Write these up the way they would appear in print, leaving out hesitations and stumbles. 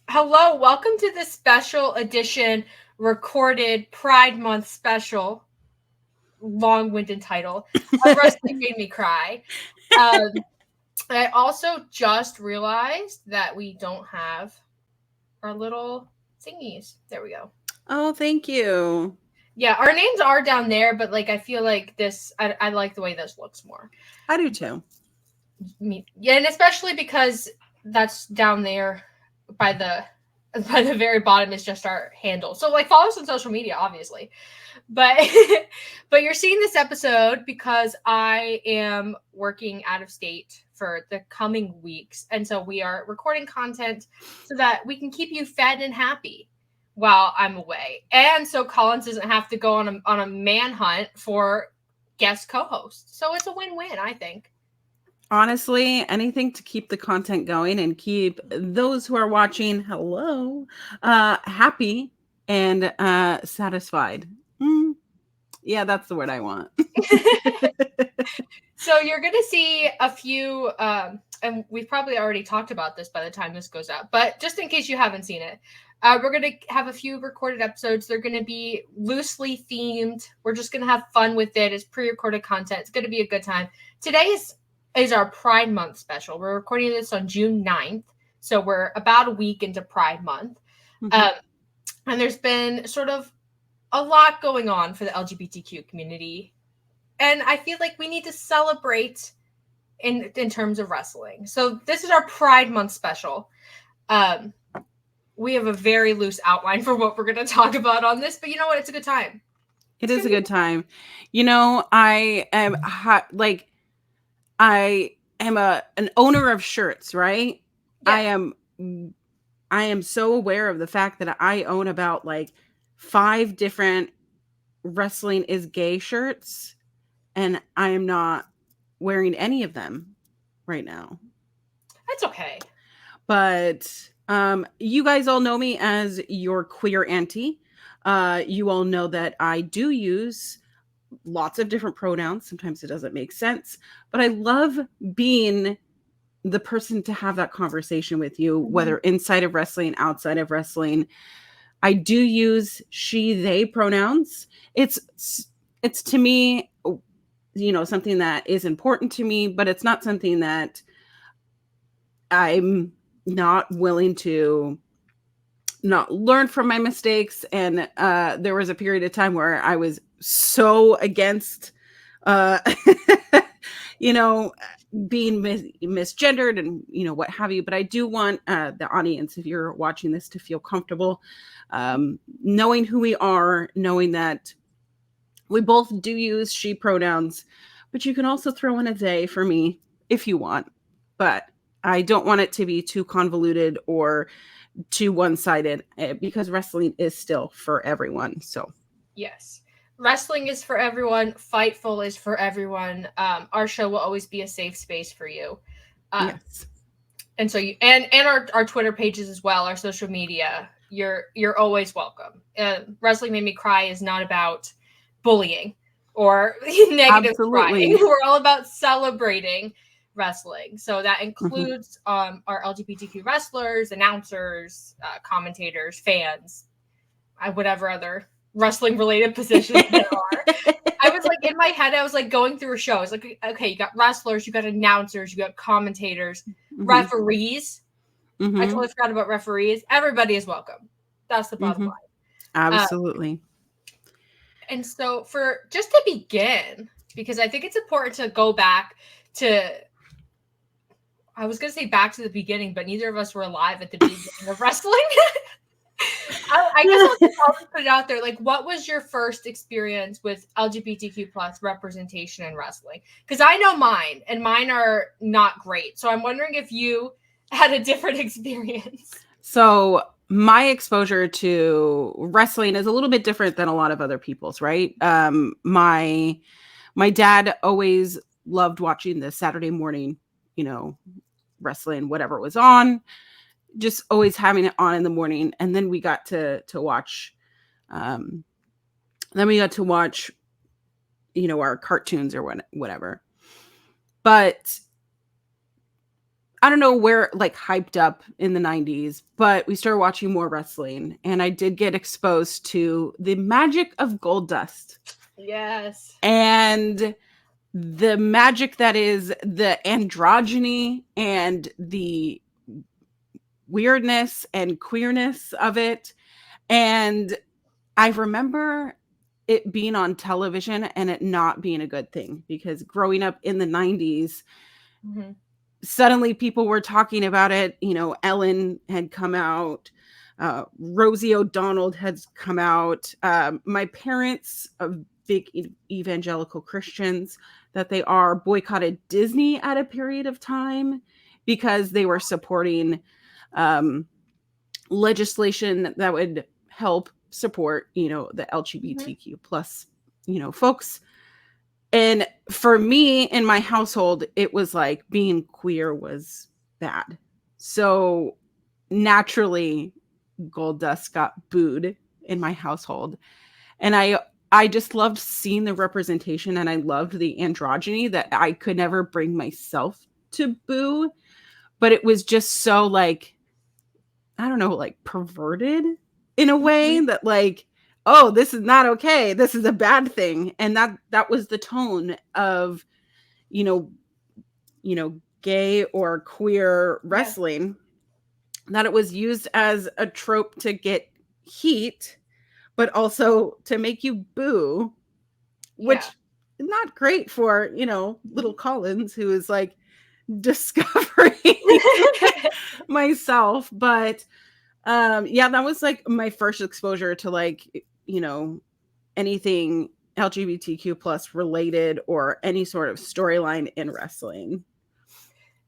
Hello, welcome to the special edition recorded Pride Month special, long-winded title, of Wrestling Made Me Cry. I also just realized that we don't have our little thingies. There we go. Oh, thank you. Yeah, our names are down there, but like I feel like this, I like the way this looks more. I do too. Yeah, and especially because that's down there by the very bottom is just our handle. So like follow us on social media, obviously. But but you're seeing this episode because I am working out of state for the coming weeks. And so we are recording content so that we can keep you fed and happy while I'm away. And so Collins doesn't have to go on a manhunt for guest co-hosts. So it's a win-win, I think. Honestly, anything to keep the content going and keep those who are watching, happy and satisfied. Yeah, that's the word I want. So you're going to see a few, and we've probably already talked about this by the time this goes out, but just in case you haven't seen it, we're going to have a few recorded episodes. They're going to be loosely themed. We're just going to have fun with it. It's pre-recorded content. It's going to be a good time. Today is our Pride Month special. We're recording this on June 9th, so we're about a week into Pride Month. Mm-hmm. And there's been sort of a lot going on for the LGBTQ community. And I feel like we need to celebrate in terms of wrestling. So this is our Pride Month special. We have a very loose outline for what we're going to talk about on this, but you know what? It's a good time. It is a good time. You know, I am an owner of shirts, right? Yeah. I am so aware of the fact that I own about like 5 different wrestling is gay shirts. And I am not wearing any of them right now. That's okay. But you guys all know me as your queer auntie. You all know that I do use lots of different pronouns. Sometimes it doesn't make sense. But I love being the person to have that conversation with you, whether inside of wrestling, outside of wrestling. I do use she, they pronouns. It's to me, you know, something that is important to me, but it's not something that I'm not willing to not learn from my mistakes. And there was a period of time where I was so against, you know, being misgendered and, you know, what have you. But I do want the audience, if you're watching this, to feel comfortable knowing who we are, knowing that we both do use she pronouns, but you can also throw in a they for me if you want. But I don't want it to be too convoluted or too one-sided because wrestling is still for everyone. So, yes. Wrestling is for everyone. Fightful is for everyone. Our show will always be a safe space for you. Yes. And so you and our Twitter pages as well, our social media. You're always welcome. Wrestling Made Me Cry is not about bullying or negative crying. We're all about celebrating wrestling. So that includes our LGBTQ wrestlers, announcers, commentators, fans, whatever other wrestling related positions there are. I was like in my head, I was like going through a show. I was like, okay, you got wrestlers, you got announcers, you got commentators, referees. I totally forgot about referees. Everybody is welcome. That's the bottom line. Absolutely. And so for just to begin, because I think it's important to go back to, I was going to say back to the beginning, but neither of us were alive at the beginning of wrestling. I guess I'll put it out there. Like, what was your first experience with LGBTQ plus representation in wrestling? Because I know mine, and mine are not great. So I'm wondering if you had a different experience. So my exposure to wrestling is a little bit different than a lot of other people's, right? My dad always loved watching the Saturday morning, you know, wrestling, whatever was on, just always having it on in the morning. And then we got to watch, you know, our cartoons or whatever. But I don't know where like hyped up in the 90s, but we started watching more wrestling and I did get exposed to the magic of Goldust. Yes. And the magic that is the androgyny and the weirdness and queerness of it. And I remember it being on television and it not being a good thing because growing up in the 90s, Mm-hmm. suddenly people were talking about it. You know, Ellen had come out, Rosie O'Donnell has come out. My parents, big evangelical Christians that they are, boycotted Disney at a period of time because they were supporting legislation that would help support, you know, the LGBTQ plus, you know, folks. And for me in my household, it was like being queer was bad. So naturally, Goldust got booed in my household. And I just loved seeing the representation and I loved the androgyny that I could never bring myself to boo. But it was just so like, I don't know, like perverted in a way that like, oh, this is not okay. This is a bad thing. And that was the tone of, you know, gay or queer wrestling, that it was used as a trope to get heat, but also to make you boo, which is not great for, you know, little Collins, who is like discovering myself. But yeah, that was like my first exposure to like, you know, anything LGBTQ plus related or any sort of storyline in wrestling.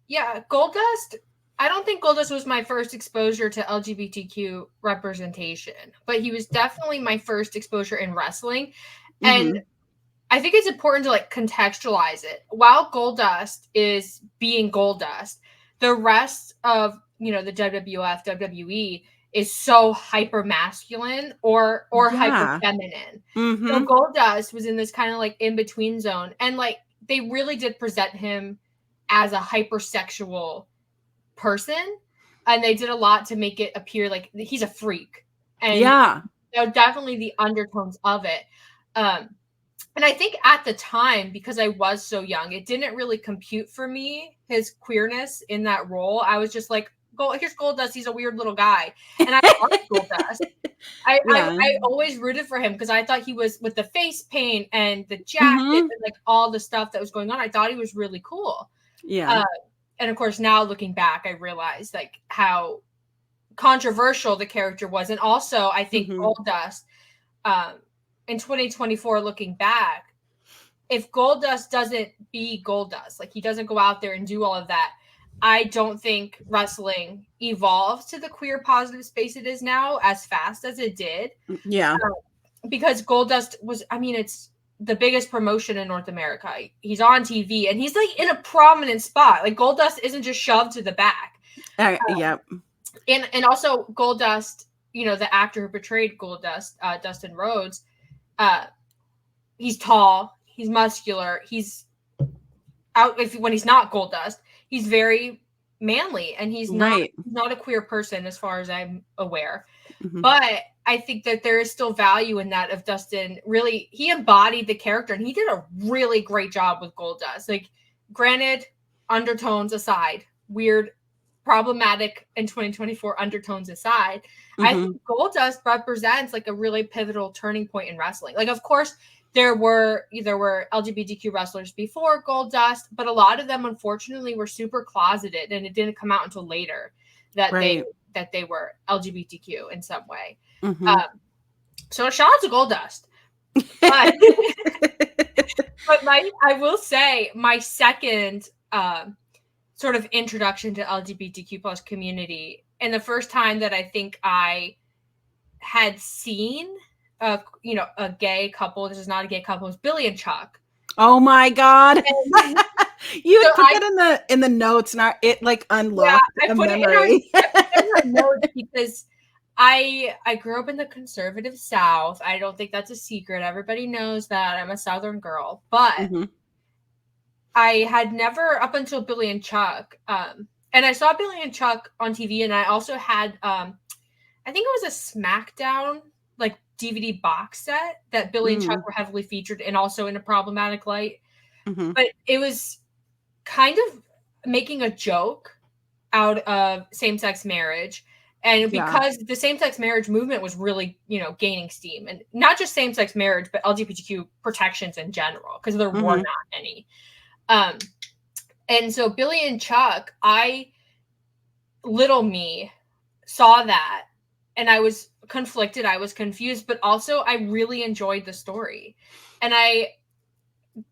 Yeah, Goldust. I don't think Goldust was my first exposure to LGBTQ representation, but he was definitely my first exposure in wrestling. And I think it's important to like contextualize it. While Goldust is being Goldust, the rest of, you know, the WWF, WWE is so hyper masculine or hyper feminine. So Goldust was in this kind of like in between zone, and like they really did present him as a hypersexual person, and they did a lot to make it appear like he's a freak. And you know, definitely the undertones of it. And I think at the time, because I was so young, it didn't really compute for me, his queerness in that role. I was just like, here's Goldust. He's a weird little guy. And I loved Goldust. I always rooted for him because I thought he was, with the face paint and the jacket and like all the stuff that was going on, I thought he was really cool. Yeah. And of course, now looking back, I realized like how controversial the character was. And also, I think Goldust, in 2024, looking back, if Goldust doesn't be Goldust, like he doesn't go out there and do all of that, I don't think wrestling evolves to the queer positive space it is now as fast as it did. Yeah. Because Goldust was, I mean, it's the biggest promotion in North America. He's on TV and he's like in a prominent spot. Like Goldust isn't just shoved to the back. Yeah. And also Goldust, you know, the actor who portrayed Goldust, Dustin Rhodes, he's tall, he's muscular, he's out when he's not Goldust, he's very manly, and he's not a queer person as far as I'm aware. But I think that there is still value in that of Dustin. Really, he embodied the character and he did a really great job with Goldust. Like, granted, undertones aside, weird, problematic in 2024 undertones aside, I think Goldust represents like a really pivotal turning point in wrestling. Like, of course, there were LGBTQ wrestlers before Goldust, but a lot of them, unfortunately, were super closeted, and it didn't come out until later that they were LGBTQ in some way. So shout out to Goldust. But, I will say my second sort of introduction to LGBTQ plus community, and the first time that I think I had seen a gay couple. This is not a gay couple. It was Billy and Chuck. Oh my God. You so put that in the notes, not it like unlocked a memory. I put it in my notes because I grew up in the conservative South. I don't think that's a secret. Everybody knows that I'm a Southern girl, but I had never, up until Billy and Chuck, and I saw Billy and Chuck on TV, and I also had I think it was a SmackDown like DVD box set that Billy and Chuck were heavily featured and also in a problematic light. Mm-hmm. But it was kind of making a joke out of same-sex marriage. And because the same-sex marriage movement was really, gaining steam, and not just same-sex marriage, but LGBTQ protections in general, because there were not any. And so Billy and Chuck, little me, saw that, and I was conflicted, I was confused, but also I really enjoyed the story. And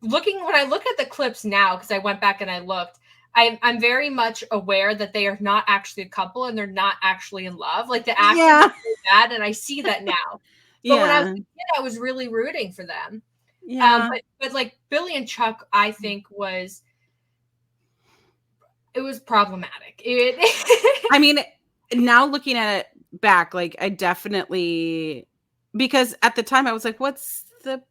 when I look at the clips now, because I went back and I looked, I'm very much aware that they are not actually a couple and they're not actually in love. Like the acting is really bad, and I see that now. But when I was a kid, I was really rooting for them. Yeah. But like Billy and Chuck, I think it was problematic. I mean, now looking at it back, like I definitely, because at the time I was like, what's the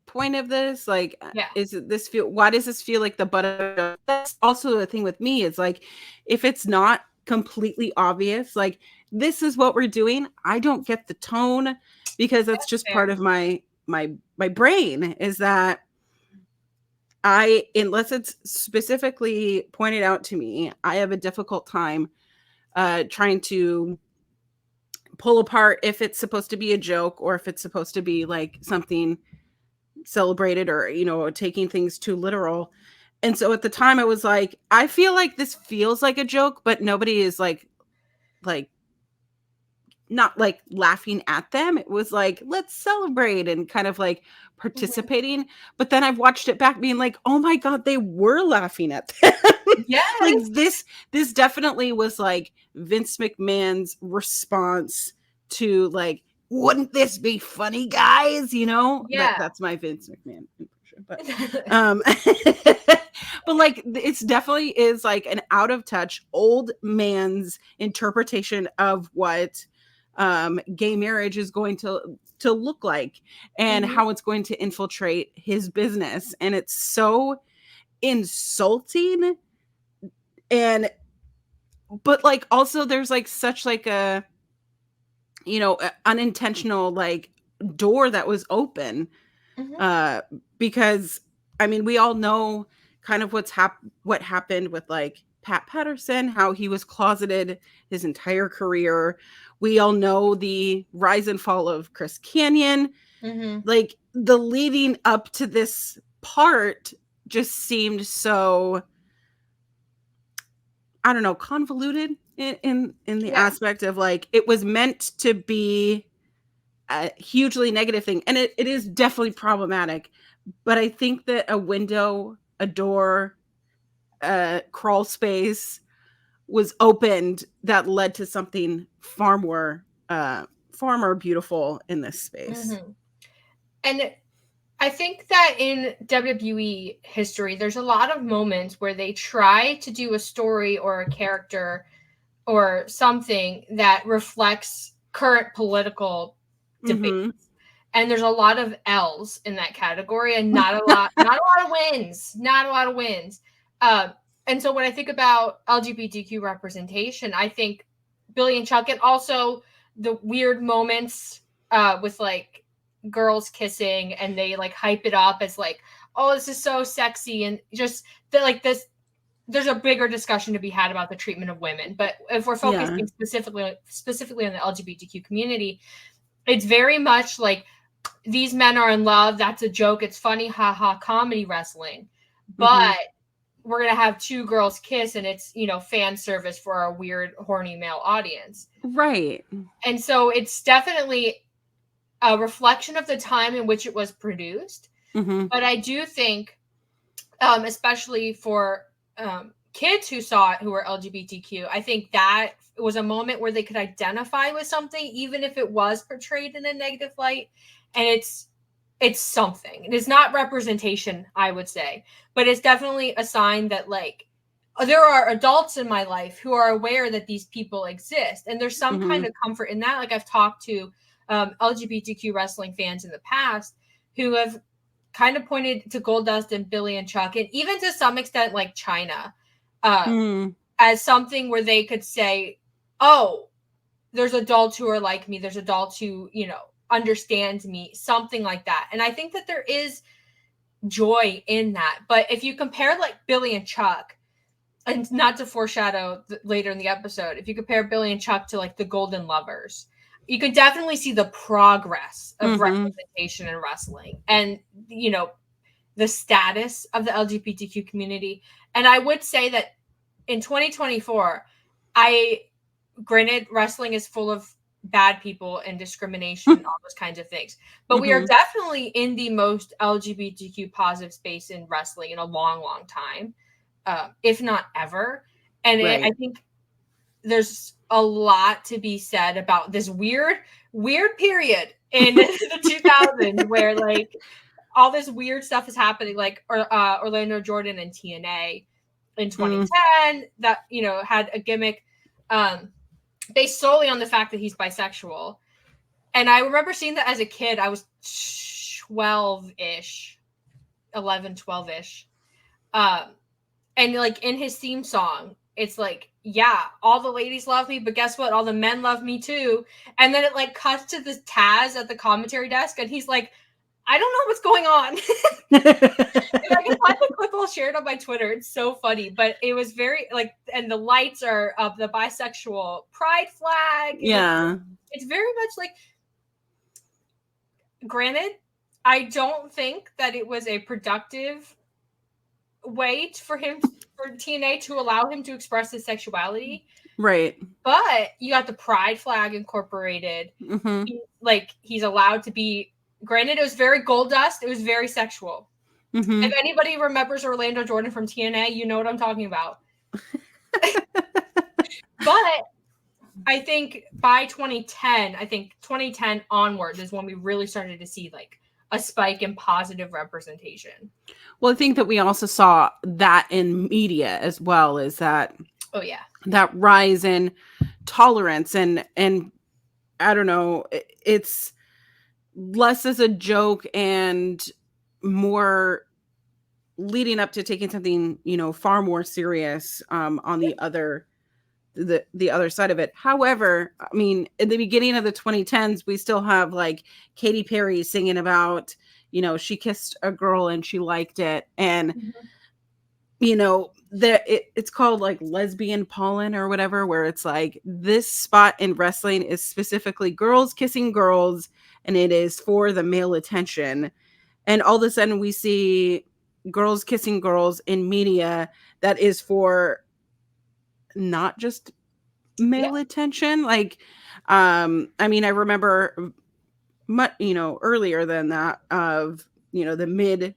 point of this? Like, why does this feel like the butt of? That's also the thing with me, is like, if it's not completely obvious, like this is what we're doing, I don't get the tone, because that's just fair. Part of my brain is that unless it's specifically pointed out to me, I have a difficult time trying to pull apart if it's supposed to be a joke or if it's supposed to be like something celebrated or taking things too literal. And so at the time I was like, I feel like this feels like a joke, but nobody is like not like laughing at them. It was like, let's celebrate and kind of like participating. But then I've watched it back being like, oh my God, they were laughing at them. Yeah. Like this definitely was like Vince McMahon's response to like, wouldn't this be funny, guys? Yeah. That's my Vince McMahon impression. But but like it's definitely is like an out of touch old man's interpretation of what gay marriage is going to look like and how it's going to infiltrate his business. And it's so insulting. But like also there's like such like a unintentional like door that was open because I mean we all know kind of what happened with like Pat Patterson, how he was closeted his entire career. We all know the rise and fall of Chris Kanyon. Like the leading up to this part just seemed so, I don't know, convoluted in the aspect of like it was meant to be a hugely negative thing, and it is definitely problematic. But I think that a window, a door, a crawl space was opened that led to something far more beautiful in this space. And I think that in WWE history, there's a lot of moments where they try to do a story or a character or something that reflects current political debates. And there's a lot of L's in that category and not a lot of wins. And so when I think about LGBTQ representation, I think Billy and Chuck, and also the weird moments with like girls kissing, and they like hype it up as like, oh, this is so sexy, and just like this. There's a bigger discussion to be had about the treatment of women, but if we're focusing specifically on the LGBTQ community, it's very much like these men are in love. That's a joke. It's funny, haha, comedy wrestling, but we're gonna have two girls kiss, and it's fan service for a weird horny male audience, right? And so it's definitely a reflection of the time in which it was produced. But I do think, especially for kids who saw it who were LGBTQ, I think that was a moment where they could identify with something, even if it was portrayed in a negative light. And it's something. It is not representation, I would say, but it's definitely a sign that like there are adults in my life who are aware that these people exist, and there's some kind of comfort in that. Like I've talked to LGBTQ wrestling fans in the past who have kind of pointed to Goldust and Billy and Chuck, and even to some extent like China, as something where they could say, oh, there's adults who are like me, there's adults who, you know, understand me, something like that. And I think that there is joy in that. But if you compare like Billy and Chuck, and not to foreshadow later in the episode, if you compare Billy and Chuck to like the Golden Lovers, you can definitely see the progress of representation in wrestling and, you know, the status of the LGBTQ community. And I would say that in 2024, granted, wrestling is full of bad people and discrimination, all those kinds of things. But we are definitely in the most LGBTQ positive space in wrestling in a long, long time, if not ever. And I think there's a lot to be said about this weird period in the 2000s where like all this weird stuff is happening, like Orlando Jordan and TNA in 2010 that, you know, had a gimmick based solely on the fact that he's bisexual. And I remember seeing that as a kid. I was 12-ish, 11, 12-ish. And like in his theme song, it's like, yeah, all the ladies love me, but guess what? All the men love me too. And then it like cuts to the Taz at the commentary desk, and he's like, I don't know what's going on. If I can find the clip, I'll share it on my Twitter. It's so funny. But it was very like, and the lights are of the bisexual pride flag. Yeah. It's very much like, granted, I don't think that it was a productive way for TNA to allow him to express his sexuality. Right. But you got the pride flag incorporated. He's allowed to be, granted, it was very Goldust. It was very sexual. If anybody remembers Orlando Jordan from TNA, you know what I'm talking about. But I think by 2010 onward is when we really started to see like a spike in positive representation. Well, I think that we also saw that in media as well, is that, oh yeah, that rise in tolerance and I don't know, it's less as a joke and more leading up to taking something, you know, far more serious on the other side of it. However, I mean, in the beginning of the 2010s, we still have like Katy Perry singing about, you know, she kissed a girl and she liked it. And, you know, it's called like lesbian pollen or whatever, where it's like this spot in wrestling is specifically girls kissing girls and it is for the male attention. And all of a sudden we see girls kissing girls in media that is for not just male attention. Like, I mean, I remember, you know, earlier than that of, you know, the mid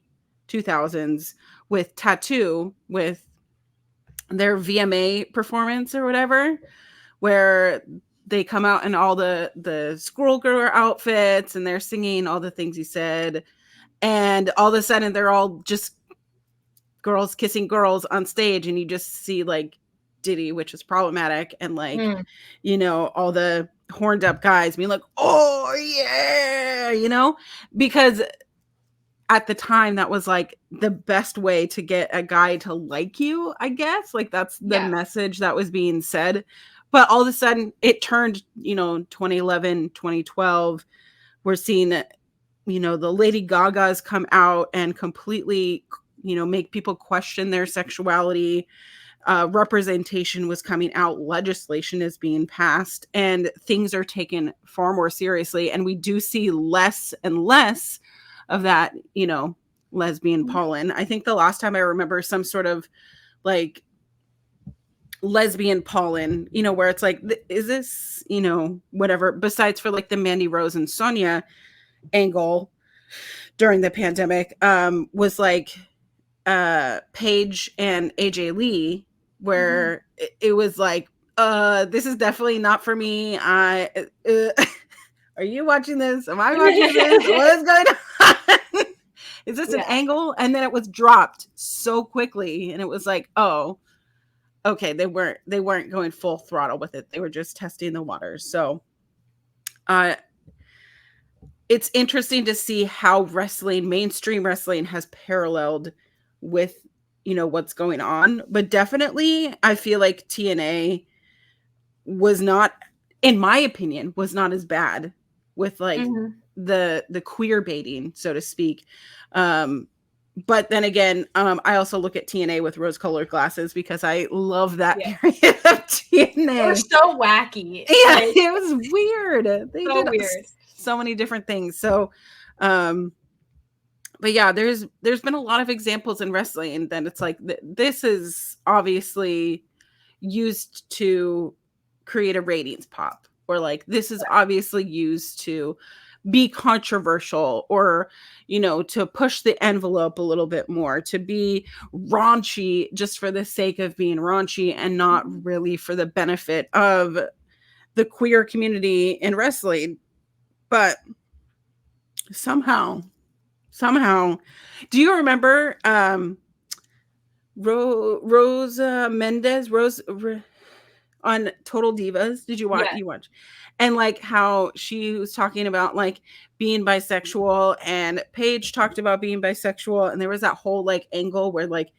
2000s with Tattoo, with their VMA performance or whatever, where they come out in all the Squirrel Girl outfits and they're singing all the things he said. And all of a sudden they're all just girls kissing girls on stage. And you just see like Diddy, which is problematic. And like, you know, all the horned up guys being like, oh yeah, you know, because at the time that was like the best way to get a guy to like you, I guess. Like that's the message that was being said. But all of a sudden it turned, you know, 2011, 2012, we're seeing, you know, the Lady Gagas come out and completely, you know, make people question their sexuality. Representation was coming out, legislation is being passed, and things are taken far more seriously. And we do see less and less of that, you know, lesbian pollen. I think the last time I remember some sort of like lesbian pollen, you know, where it's like, is this, you know, whatever, besides for like the Mandy Rose and Sonya angle during the pandemic, was like Paige and AJ Lee, where it was like, this is definitely not for me. Are you watching this? Am I watching this? What is going on? Is this an angle? And then it was dropped so quickly, and it was like, oh, okay, they weren't going full throttle with it. They were just testing the waters. So it's interesting to see how mainstream wrestling has paralleled with what's going on. But definitely, I feel like TNA was not, in my opinion, was not as bad with like the queer baiting, so to speak. But then again, I also look at TNA with rose-colored glasses because I love that period of TNA. They were so wacky. Yeah, like, it was weird. They so did weird. So many different things. So, but yeah, there's been a lot of examples in wrestling, and then it's like this is obviously used to create a ratings pop, or like this is obviously used to be controversial, or to push the envelope a little bit more, to be raunchy just for the sake of being raunchy and not really for the benefit of the queer community in wrestling. But somehow, do you remember Rosa Mendez on Total Divas? Did you watch? Yeah. You watch? And like how she was talking about like being bisexual, and Paige talked about being bisexual, and there was that whole like angle where like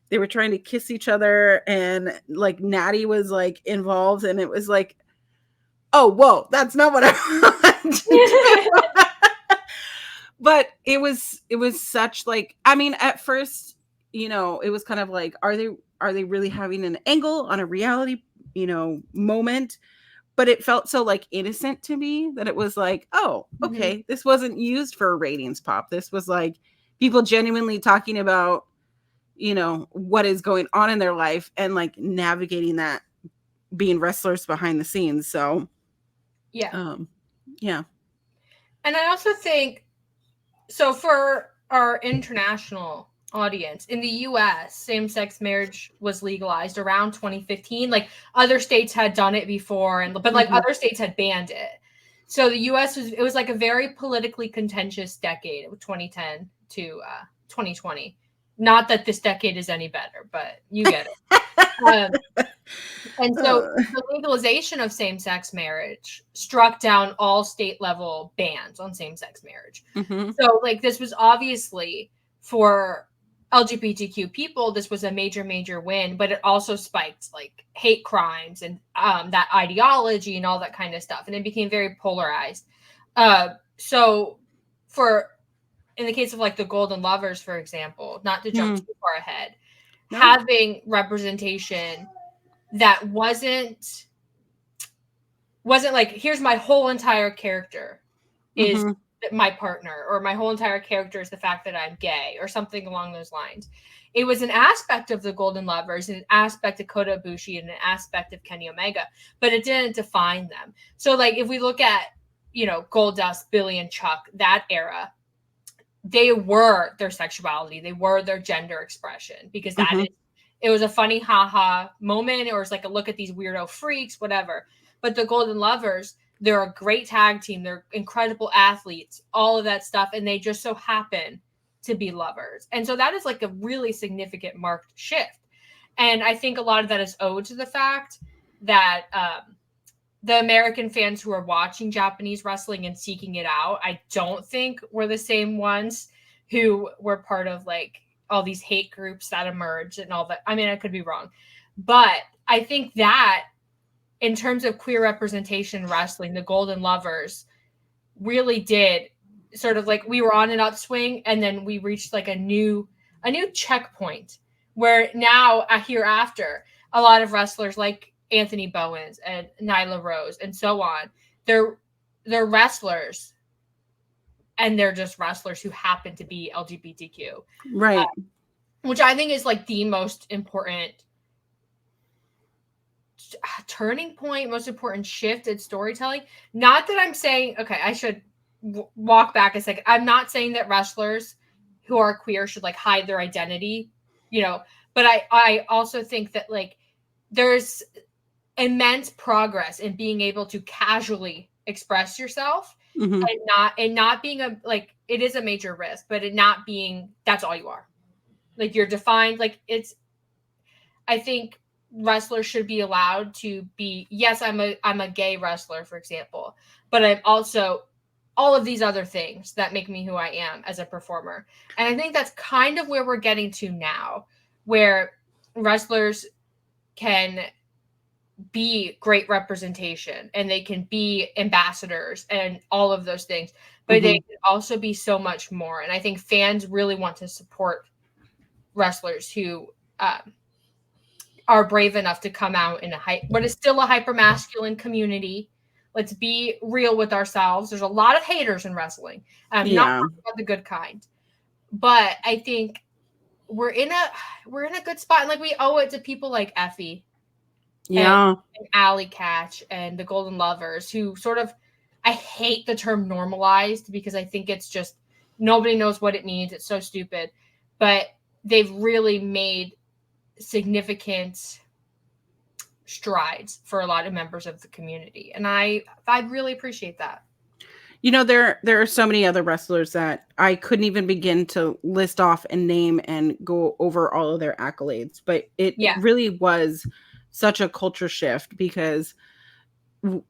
they were trying to kiss each other, and like Natty was like involved, and it was like, oh, whoa, that's not what I want. But it was such like, I mean, at first, it was kind of like, are they really having an angle on a reality, moment? But it felt so like innocent to me that it was like, oh, okay, this wasn't used for a ratings pop. This was like people genuinely talking about, what is going on in their life, and like navigating that, being wrestlers behind the scenes. So yeah. Yeah. And I also think, so for our international audience, in the US, same-sex marriage was legalized around 2015. Like other states had done it before, but like other states had banned it. So the US was like a very politically contentious decade, 2010 to 2020. Not that this decade is any better, but you get it. And so the legalization of same-sex marriage struck down all state-level bans on same-sex marriage. So, like, this was obviously, for LGBTQ people, this was a major, major win, but it also spiked, like, hate crimes and that ideology and all that kind of stuff. And it became very polarized. So, in the case of, like, the Golden Lovers, for example, not to jump too far ahead, having representation that wasn't like, here's my whole entire character is my partner, or my whole entire character is the fact that I'm gay, or something along those lines. It was an aspect of the Golden Lovers, an aspect of Kota Ibushi, and an aspect of Kenny Omega, but it didn't define them. So like if we look at Goldust, Billy, and Chuck, that era, they were their sexuality, they were their gender expression, because that is, it was a funny haha moment, or it was like a look at these weirdo freaks, whatever. But the Golden Lovers, they're a great tag team, they're incredible athletes, all of that stuff, and they just so happen to be lovers. And so that is like a really significant marked shift. And I think a lot of that is owed to the fact that the American fans who are watching Japanese wrestling and seeking it out, I don't think were the same ones who were part of like all these hate groups that emerged and all that. I mean, I could be wrong, but I think that in terms of queer representation in wrestling, the Golden Lovers really did sort of like, we were on an upswing, and then we reached like a new checkpoint where now hereafter, a lot of wrestlers like Anthony Bowens and Nyla Rose and so on, they're wrestlers, and they're just wrestlers who happen to be LGBTQ. Right. Which I think is like the most important turning point, most important shift in storytelling. Not that I'm saying, okay, I should walk back a second. I'm not saying that wrestlers who are queer should like hide their identity, but I also think that like there's immense progress in being able to casually express yourself, and not being it is a major risk, but it not being that's all you are. Like you're defined, like I think wrestlers should be allowed to be, yes, I'm a gay wrestler, for example, but I'm also all of these other things that make me who I am as a performer. And I think that's kind of where we're getting to now, where wrestlers can be great representation and they can be ambassadors and all of those things, but they can also be so much more. And I think fans really want to support wrestlers who are brave enough to come out in what is still a hyper masculine community. Let's be real with ourselves. There's a lot of haters in wrestling. I'm not talking about the good kind, but I think we're in a good spot. And like, we owe it to people like Effie, and Alley Catch and the Golden Lovers, who sort of, I hate the term normalized because I think it's just, nobody knows what it means. It's so stupid, but they've really made significant strides for a lot of members of the community. And I really appreciate that. You know, there are so many other wrestlers that I couldn't even begin to list off and name and go over all of their accolades, but it really was such a culture shift because,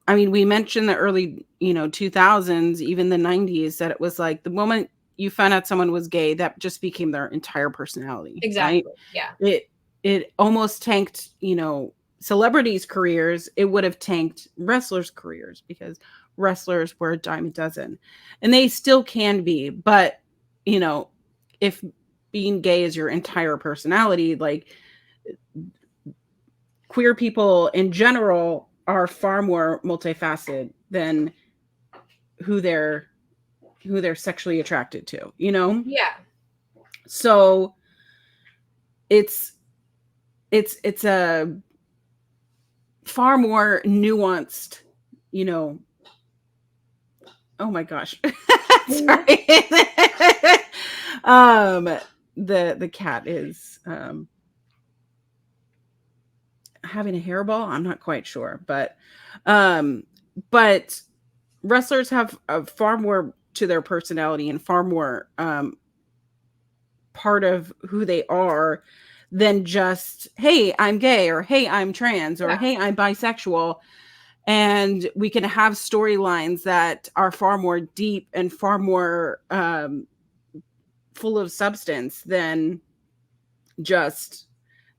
I mean, we mentioned the early, 2000s, even the 90s, that it was like the moment you found out someone was gay, that just became their entire personality. Exactly. Right? Yeah. It almost tanked, celebrities' careers. It would have tanked wrestlers' careers because wrestlers were a dime a dozen, and they still can be. But, if being gay is your entire personality, like, queer people in general are far more multifaceted than who they're sexually attracted to, Yeah. So it's a far more nuanced, oh my gosh. Sorry. The cat is having a hairball. I'm not quite sure, but wrestlers have far more to their personality and far more part of who they are than just, hey, I'm gay, or hey, I'm trans, or hey, I'm bisexual. And we can have storylines that are far more deep and far more full of substance than just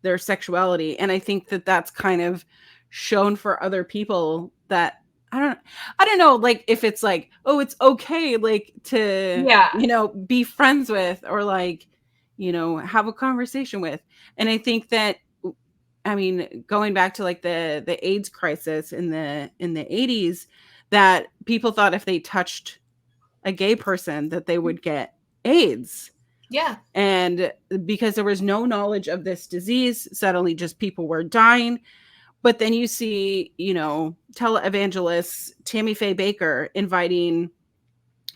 their sexuality. And I think that that's kind of shown for other people that I don't know, like, if it's like, oh, it's okay, like, to, be friends with, or like, have a conversation with. And I think that, I mean, going back to like the AIDS crisis in the 80s, that people thought if they touched a gay person that they would get AIDS. Yeah. And because there was no knowledge of this disease, suddenly just people were dying. But then you see, televangelist Tammy Faye Baker inviting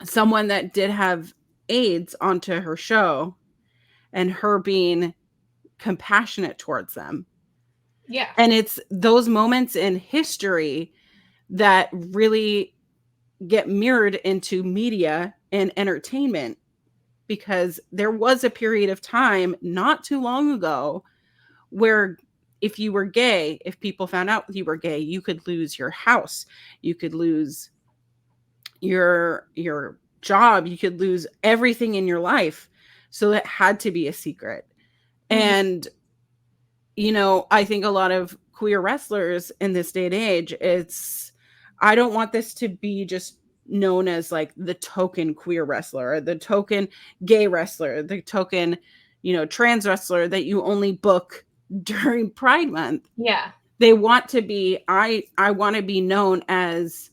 someone that did have AIDS onto her show, and her being compassionate towards them. Yeah. And it's those moments in history that really get mirrored into media and entertainment, because there was a period of time not too long ago where if you were gay, if people found out you were gay, you could lose your house, you could lose your job, you could lose everything in your life. So it had to be a secret. And, I think a lot of queer wrestlers in this day and age, I don't want this to be just known as like the token queer wrestler, or the token gay wrestler, the token, trans wrestler that you only book during Pride Month. Yeah. They want to be, I want to be known as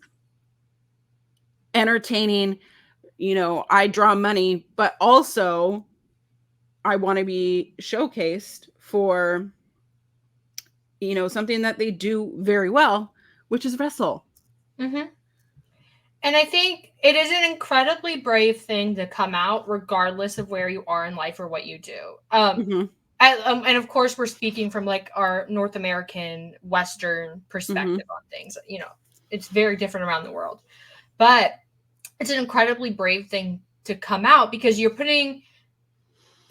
entertaining, I draw money, but also I want to be showcased for, something that they do very well, which is wrestle. Mm-hmm. And I think it is an incredibly brave thing to come out regardless of where you are in life or what you do. And of course, we're speaking from like our North American Western perspective on things. It's very different around the world, but it's an incredibly brave thing to come out, because you're putting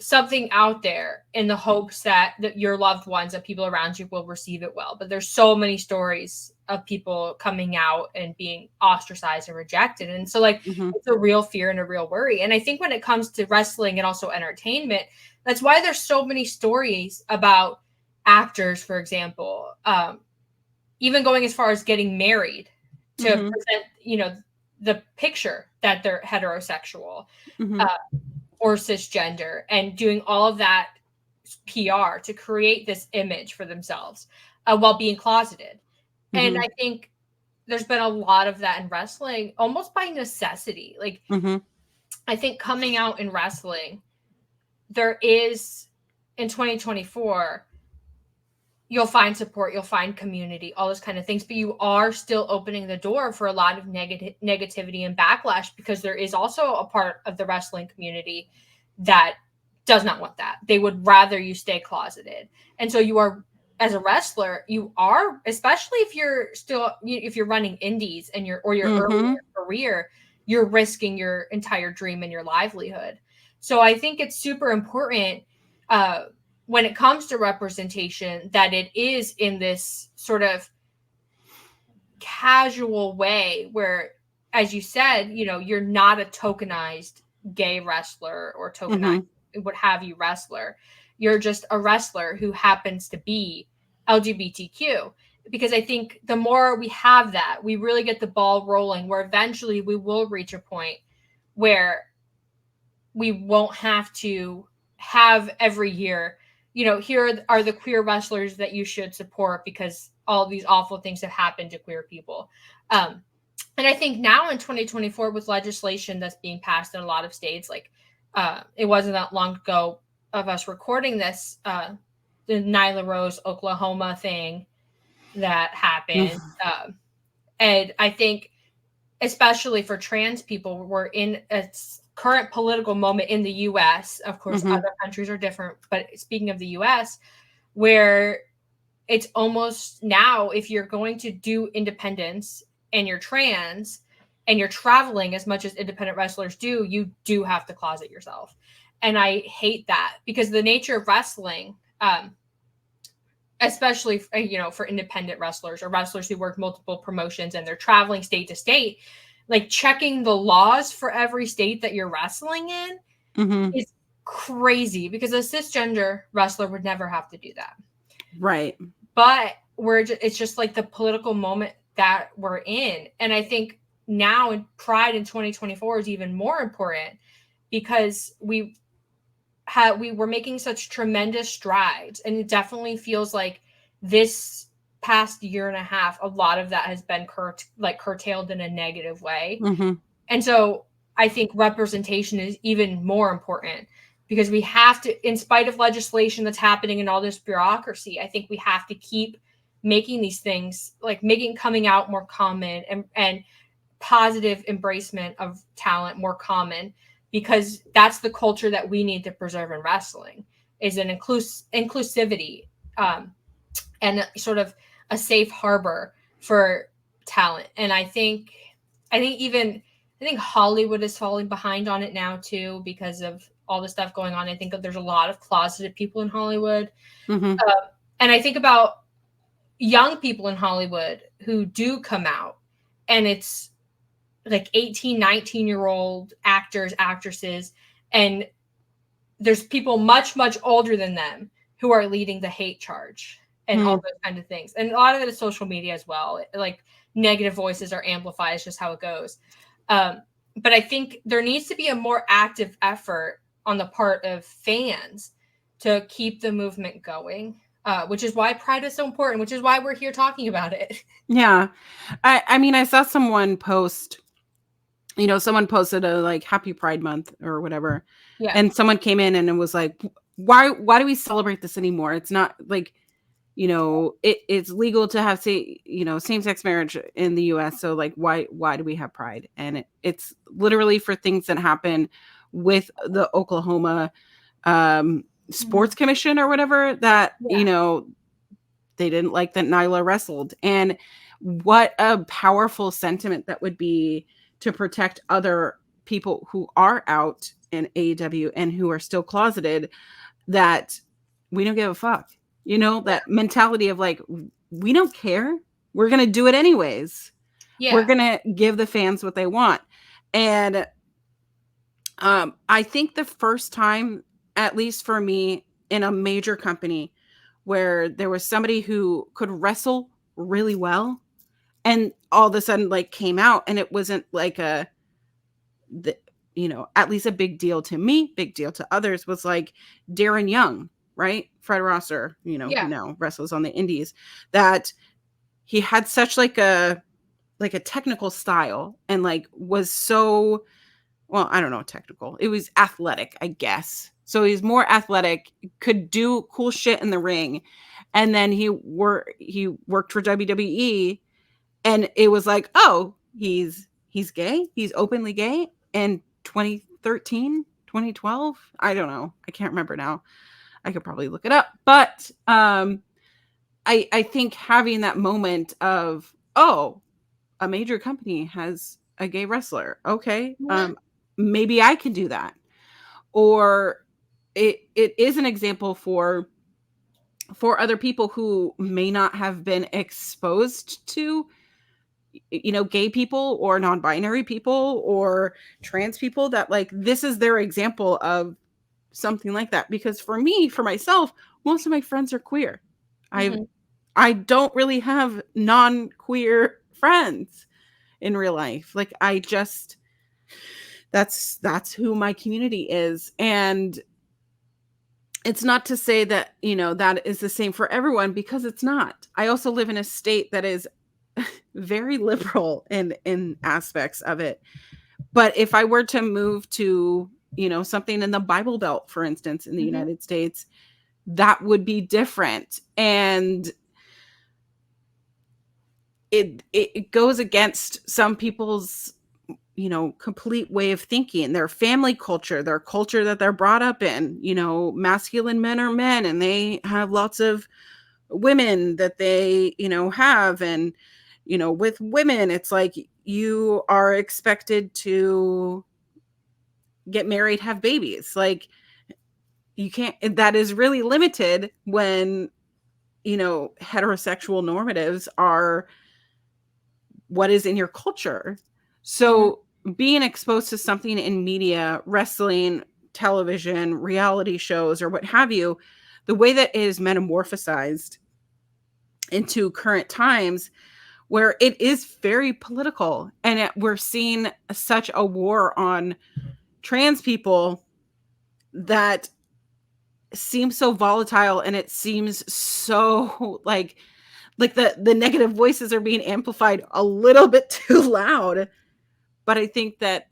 something out there in the hopes that your loved ones, that people around you will receive it well. But there's so many stories of people coming out and being ostracized and rejected. And so like, it's a real fear and a real worry. And I think when it comes to wrestling and also entertainment, that's why there's so many stories about actors, for example, even going as far as getting married to present, you know, the picture that they're heterosexual. Or cisgender, and doing all of that PR to create this image for themselves while being closeted. And I think there's been a lot of that in wrestling, almost by necessity. Like, I think coming out in wrestling, there is, in 2024, you'll find support, you'll find community, all those kind of things, but you are still opening the door for a lot of negativity and backlash, because there is also a part of the wrestling community that does not want that. They would rather you stay closeted. And so you are, as a wrestler, you are, especially if you're running indies and you're early in your career, you're risking your entire dream and your livelihood. So I think it's super important, when it comes to representation, that it is in this sort of casual way where, as you said, you know, you're not a tokenized gay wrestler or tokenized what have you wrestler. You're just a wrestler who happens to be LGBTQ. Because I think the more we have that, we really get the ball rolling, where eventually we will reach a point where we won't have to have every year, you know, here are the queer wrestlers that you should support because all these awful things have happened to queer people. And I think now in 2024, with legislation that's being passed in a lot of states, like it wasn't that long ago of us recording this, the Nyla Rose, Oklahoma thing that happened. And I think, especially for trans people, we're in a current political moment in the U.S. Of course, other countries are different, but speaking of the U.S., where it's almost now, if you're going to do independence and you're trans and you're traveling as much as independent wrestlers do, you do have to closet yourself. And I hate that, because the nature of wrestling, especially, you know, for independent wrestlers or wrestlers who work multiple promotions and they're traveling state to state, like checking the laws for every state that you're wrestling in is crazy, because a cisgender wrestler would never have to do that. Right. But it's just like the political moment that we're in. And I think now Pride in 2024 is even more important, because we were making such tremendous strides, and it definitely feels like this past year and a half, a lot of that has been curtailed in a negative way. And so I think representation is even more important, because we have to, in spite of legislation that's happening and all this bureaucracy, I think we have to keep making these things, like making coming out more common, and positive embracement of talent more common, because that's the culture that we need to preserve in wrestling, is an inclusivity, and sort of a safe harbor for talent. And I think Hollywood is falling behind on it now too, because of all the stuff going on. I think that there's a lot of closeted people in Hollywood. And I think about young people in Hollywood who do come out, and it's like 18, 19-year-old actors, actresses, and there's people much, much older than them who are leading the hate charge and all those kind of things. And a lot of it is social media as well. Like, negative voices are amplified. It's just how it goes. But I think there needs to be a more active effort on the part of fans to keep the movement going, which is why Pride is so important, which is why we're here talking about it. Yeah. I mean, I saw someone post, you know, someone posted a like Happy Pride Month or whatever. Yeah. And someone came in and it was like, why do we celebrate this anymore? It's not like, you know, it's legal to have same-sex marriage in the US. So like, why do we have Pride? And it's literally for things that happen with the Oklahoma sports commission or whatever, that, you know, they didn't like that Nyla wrestled. And what a powerful sentiment that would be to protect other people who are out in AEW and who are still closeted, that we don't give a fuck. You know, that mentality of like, we don't care. We're going to do it anyways. Yeah. We're going to give the fans what they want. And I think the first time, at least for me, in a major company where there was somebody who could wrestle really well and all of a sudden like came out, and it wasn't like at least a big deal to me, big deal to others, was like Darren Young, right? Fred Rosser, who now wrestles on the indies, that he had such like a technical style and like was so, well, I don't know, technical. It was athletic, I guess. So he's more athletic, could do cool shit in the ring. And then he worked for WWE, and it was like, oh, he's gay. He's openly gay in 2013, 2012. I don't know. I can't remember now. I could probably look it up. But I think having that moment of, oh, a major company has a gay wrestler. Okay. Maybe I can do that. Or it is an example for other people who may not have been exposed to, gay people or non-binary people or trans people, that like, this is their example of something like that. Because for myself, most of my friends are queer. I don't really have non-queer friends in real life. Like, I just, that's who my community is. And it's not to say that, that is the same for everyone, because it's not. I also live in a state that is very liberal in aspects of it. But if I were to move to, something in the Bible Belt, for instance, in the United States, that would be different. And it goes against some people's, complete way of thinking, their family culture, their culture that they're brought up in. Masculine men are men, and they have lots of women that they, have. And, with women, it's like you are expected to get married, have babies. Like, you can't, that is really limited when, heterosexual normatives are what is in your culture. So being exposed to something in media, wrestling, television, reality shows, or what have you, the way that it is metamorphosized into current times, where it is very political, and we're seeing such a war on trans people that seems so volatile, and it seems so like the negative voices are being amplified a little bit too loud. But I think that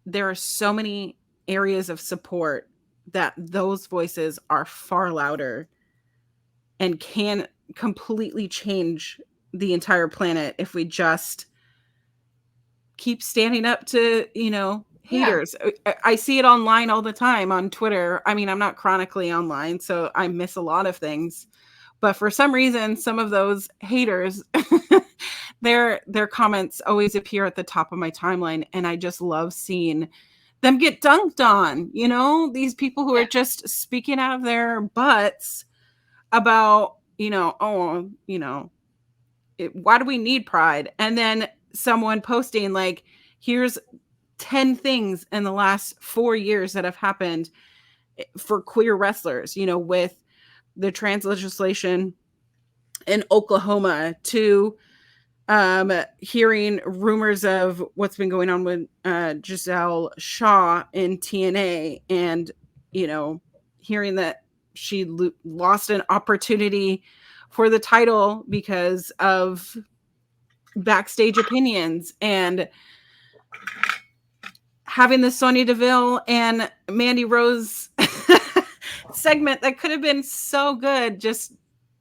there are so many areas of support that those voices are far louder and can completely change the entire planet if we just keep standing up to, haters. I see it online all the time on Twitter. I mean, I'm not chronically online, so I miss a lot of things. But for some reason, some of those haters, their comments always appear at the top of my timeline. And I just love seeing them get dunked on, these people who are just speaking out of their butts about, why do we need pride? And then someone posting like, here's 10 things in the last 4 years that have happened for queer wrestlers, with the trans legislation in Oklahoma, to hearing rumors of what's been going on with Giselle Shaw in TNA, and, hearing that she lost an opportunity for the title because of backstage opinions, and having the Sonya Deville and Mandy Rose segment that could have been so good just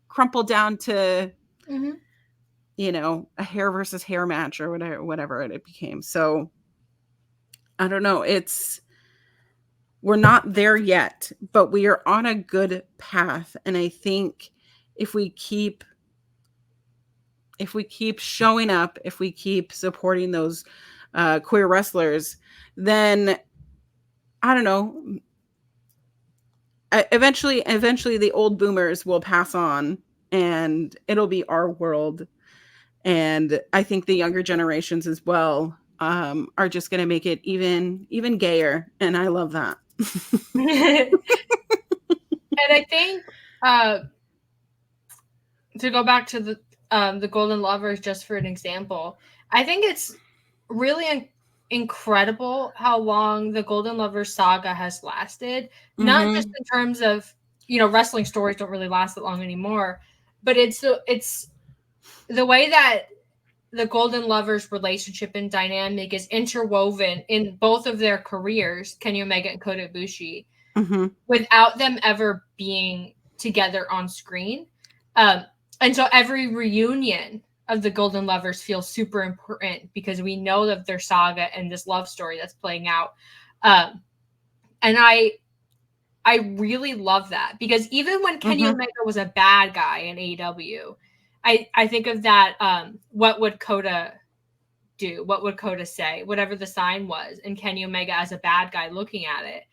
crumpled down to, a hair versus hair match or whatever it became. So I don't know. We're not there yet, but we are on a good path. And I think if we keep showing up, if we keep supporting those queer wrestlers, then I don't know. Eventually the old boomers will pass on, and it'll be our world. And I think the younger generations as well are just going to make it even gayer, and I love that. And I think to go back to the Golden Lovers, just for an example, I think it's really incredible how long the Golden Lovers saga has lasted. Not just in terms of, wrestling stories don't really last that long anymore, but it's the way that the Golden Lovers relationship and dynamic is interwoven in both of their careers, Kenny Omega and Kota Ibushi, without them ever being together on screen. And so every reunion of the Golden Lovers feels super important because we know of their saga and this love story that's playing out. And I really love that, because even when Kenny Omega was a bad guy in AEW, I think of that, what would Kota do? What would Kota say? Whatever the sign was, and Kenny Omega as a bad guy looking at it.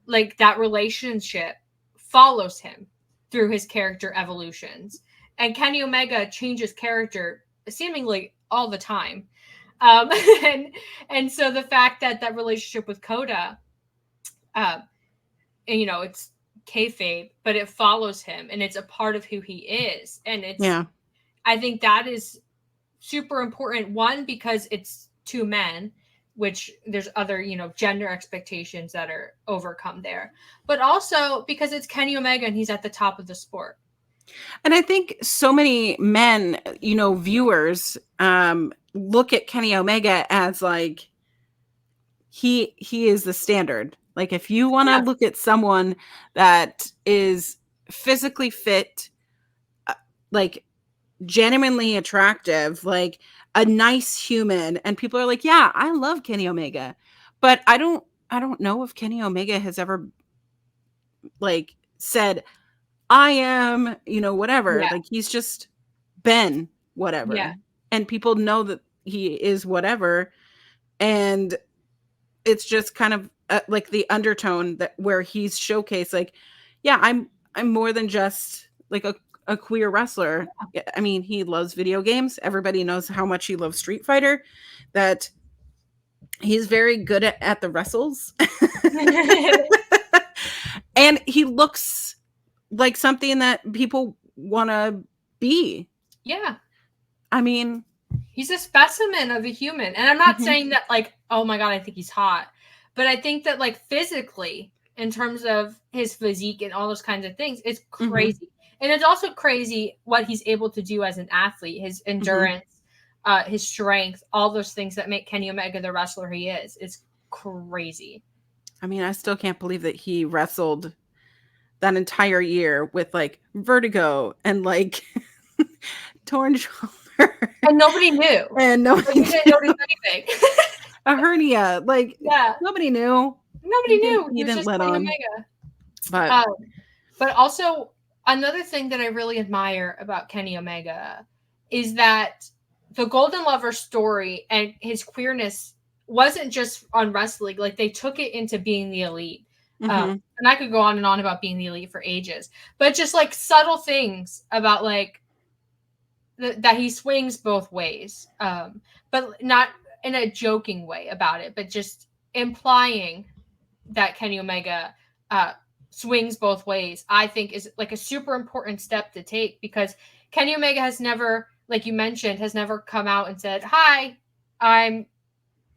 Like, that relationship follows him through his character evolutions. And Kenny Omega changes character seemingly all the time. And so the fact that relationship with Kota, and, it's kayfabe, but it follows him and it's a part of who he is. And I think that is super important. One, because it's two men, which there's other, gender expectations that are overcome there, but also because it's Kenny Omega and he's at the top of the sport. And I think so many men, viewers, look at Kenny Omega as like, he is the standard. Like, if you want to look at someone that is physically fit, like genuinely attractive, like a nice human, and people are like, yeah, I love Kenny Omega, but I don't know if Kenny Omega has ever like said, I am, whatever. Like, he's just been whatever. Yeah. And people know that he is whatever. And it's just kind of like the undertone that where he's showcased, like, yeah, I'm more than just like a queer wrestler. I mean, he loves video games. Everybody knows how much he loves Street Fighter, that he's very good at the wrestles. And he looks like something that people want to be. Yeah. I mean, he's a specimen of a human. And I'm not saying that like, oh my God, I think he's hot. But I think that like physically, in terms of his physique and all those kinds of things, it's crazy. And it's also crazy what he's able to do as an athlete, his endurance, his strength, all those things that make Kenny Omega the wrestler he is. It's crazy. I mean, I still can't believe that he wrestled that entire year with like vertigo and like torn shoulder. And nobody knew. And nobody didn't notice anything. A hernia. Like, nobody knew. Nobody knew. He didn't let on. Omega. But also, another thing that I really admire about Kenny Omega is that the Golden Lover story and his queerness wasn't just on wrestling. Like, they took it into being the elite. And I could go on and on about being the elite for ages. But just like subtle things about like that he swings both ways. But not in a joking way about it, but just implying that Kenny Omega swings both ways, I think is like a super important step to take, because Kenny Omega has never, like you mentioned, has never come out and said, hi, I'm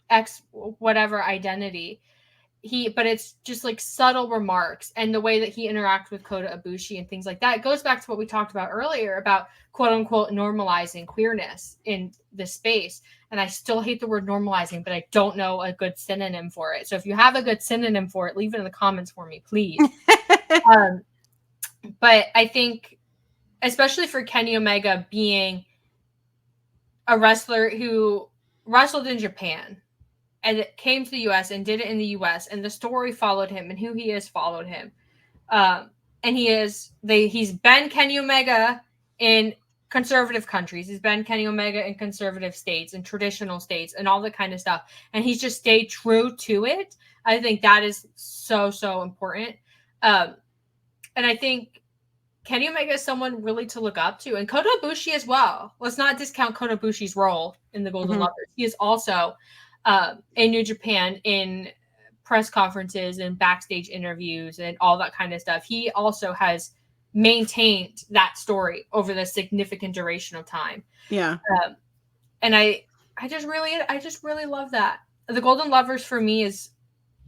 X whatever identity. But it's just like subtle remarks, and the way that he interacts with Kota Ibushi and things like that. It goes back to what we talked about earlier about quote unquote normalizing queerness in this space. And I still hate the word normalizing, but I don't know a good synonym for it. So if you have a good synonym for it, leave it in the comments for me, please. But I think, especially for Kenny Omega being a wrestler who wrestled in Japan and it came to the U.S. and did it in the U.S. and the story followed him and who he is followed him. And he's been Kenny Omega in conservative countries. He's been Kenny Omega in conservative states and traditional states and all that kind of stuff. And he's just stayed true to it. I think that is so, so important. And I think Kenny Omega is someone really to look up to. And Kota Ibushi as well. Let's not discount Kota Ibushi's role in the Golden Lovers. He is also in New Japan in press conferences and backstage interviews and all that kind of stuff. He also has maintained that story over the significant duration of time. Yeah. And I just really love that. The Golden Lovers for me is,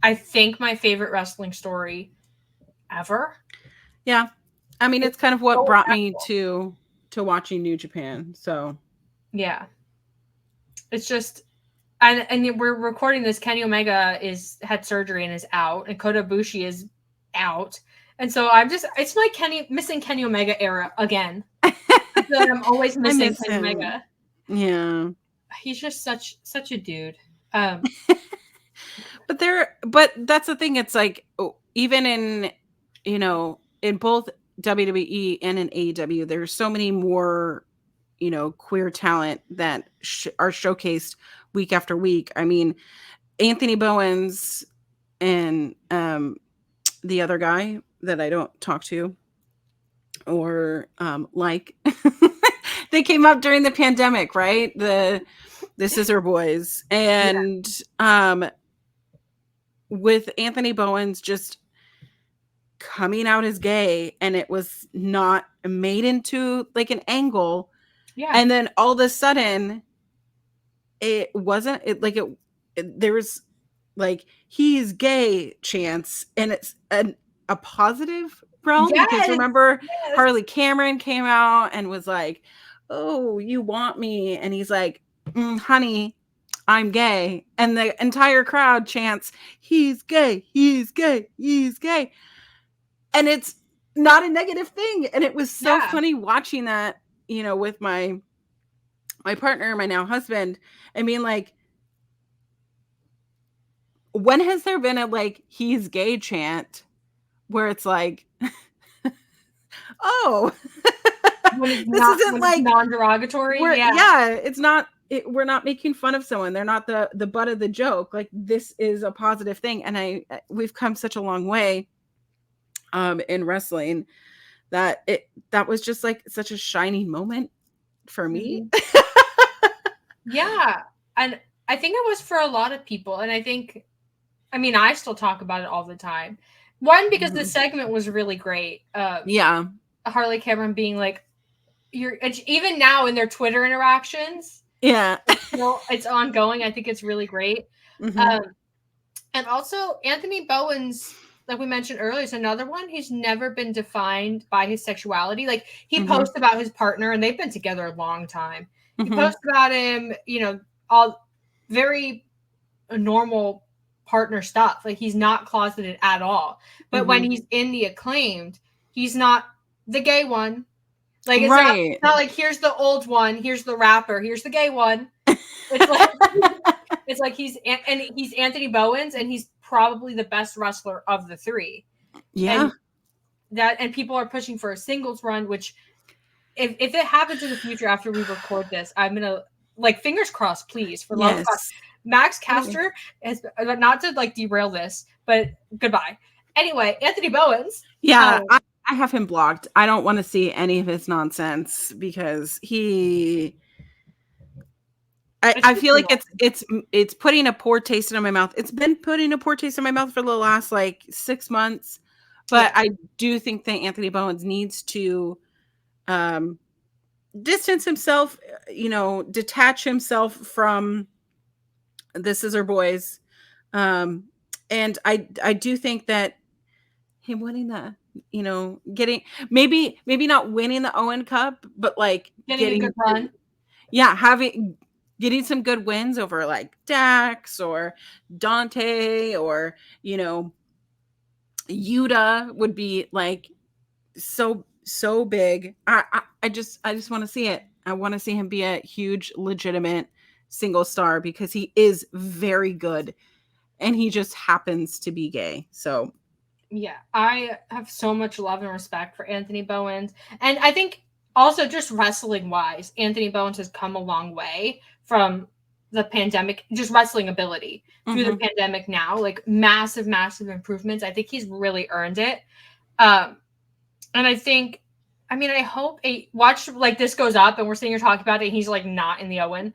I think, my favorite wrestling story ever. Yeah. I mean, it's kind of what brought me to watching New Japan. So yeah, it's just, and we're recording this. Kenny Omega had surgery and is out, and Kota Ibushi is out. And so it's my missing Kenny Omega era again. I feel like I'm always missing Kenny Omega. Yeah. He's just such a dude. But that's the thing. It's like, even in, in both WWE and in AEW, there's so many more, queer talent that are showcased week after week. I mean, Anthony Bowens and the other guy that I don't talk to or they came up during the pandemic, right? The Scissor Boys. And with Anthony Bowens just coming out as gay, and it was not made into like an angle. Yeah. And then all of a sudden it wasn't there was like, he's gay chance, and it's a positive realm. Yes, because remember, Harley Cameron came out and was like, "Oh, you want me?" And he's like, "Honey, I'm gay." And the entire crowd chants, "He's gay, he's gay, he's gay." And it's not a negative thing. And it was so funny watching that, with my partner, my now husband, and being like, when has there been a like, "he's gay" chant where it's like, oh, this isn't like non-derogatory? It's not. We're not making fun of someone. They're not the butt of the joke. Like, this is a positive thing. And we've come such a long way in wrestling that was just like such a shining moment for me. Yeah. And I think it was for a lot of people. And I still talk about it all the time. One, because the segment was really great. Harley Cameron being like, even now in their Twitter interactions. Yeah. It's ongoing. I think it's really great. And also Anthony Bowens, like we mentioned earlier, is another one. He's never been defined by his sexuality. Like, he posts about his partner, and they've been together a long time. He posts about him, all very normal partner stuff. Like, he's not closeted at all. But when he's in the Acclaimed, he's not the gay one. Like, it's not like, here's the old one, here's the rapper, here's the gay one. It's like he's Anthony Bowens, and he's probably the best wrestler of the three. Yeah. And people are pushing for a singles run, which if it happens in the future after we record this, I'm gonna, like, fingers crossed, please, for love of God. Max Caster has, not to like derail this, but goodbye. Anyway, Anthony Bowens. Yeah, I have him blocked. I don't want to see any of his nonsense because I feel like it's putting a poor taste in my mouth. It's been putting a poor taste in my mouth for the last like 6 months. But I do think that Anthony Bowens needs to distance himself, detach himself from the Scissor Boys. And I do think that him winning getting maybe not winning the Owen Cup, but like getting a good run. Yeah, getting some good wins over like Dax or Dante or, Yuta would be like so big. I just want to see it. I want to see him be a huge, legitimate single star because he is very good and he just happens to be gay. So yeah, I have so much love and respect for Anthony Bowens. And I think Also, just wrestling wise, Anthony Bowens has come a long way from the pandemic, just wrestling ability through the pandemic now, like massive, massive improvements. I think he's really earned it. And I think, I mean, I hope watch like this goes up and we're sitting here talking about it and he's like not in the Owen.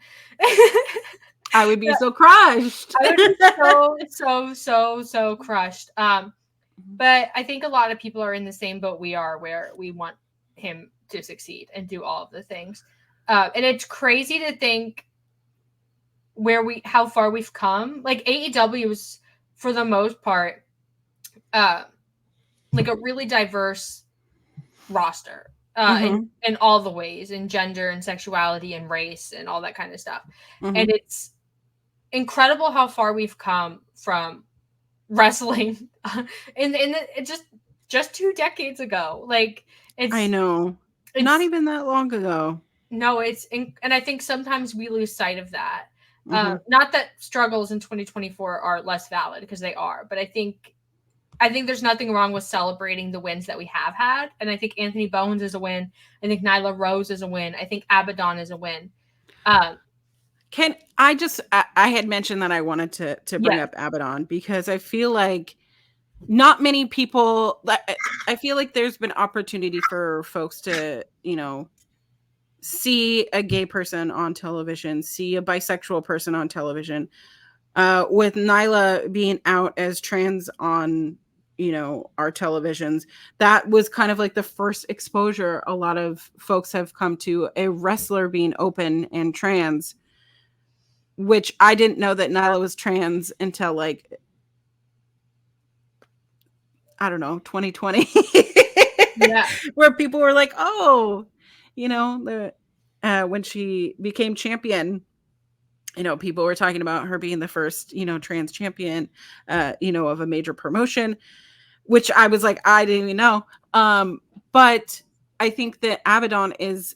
I would be so crushed. I would be so crushed. But I think a lot of people are in the same boat we are, where we want him to succeed and do all of the things. And it's crazy to think how far we've come. Like AEW is, for the most part, like a really diverse roster in all the ways, in gender and sexuality and race and all that kind of stuff. And it's incredible how far we've come from wrestling in just 2 decades ago. Like I know, it's not even that long ago. No, and I think sometimes we lose sight of that. Not that struggles in 2024 are less valid, because they are, but I think there's nothing wrong with celebrating the wins that we have had. And I think Anthony Bowens is a win. I think Nyla Rose is a win. I think Abaddon is a win. Can I had mentioned that I wanted to bring up Abaddon because I feel like not many people, I feel like there's been opportunity for folks to, see a gay person on television, see a bisexual person on television, with Nyla being out as trans on, our televisions. That was kind of like the first exposure a lot of folks have come to a wrestler being open and trans, which I didn't know that Nyla was trans until like, I don't know, 2020. Yeah. Where people were like, oh, when she became champion, people were talking about her being the first, trans champion, of a major promotion, which I was like, I didn't even know. But I think that Abaddon is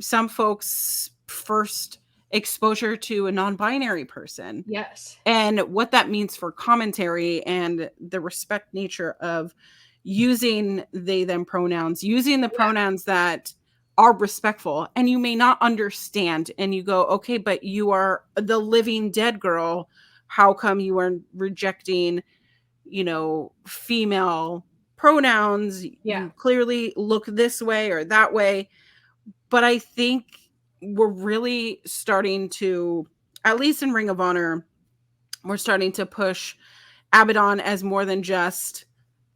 some folks' first exposure to a non-binary person. Yes. And what that means for commentary and the respect nature of using they, them pronouns, using the pronouns that are respectful. And you may not understand, and you go, okay, but you are the living dead girl. How come you are rejecting, female pronouns? Yeah. You clearly look this way or that way. But I think we're really starting to, at least in Ring of Honor, we're starting to push Abaddon as more than just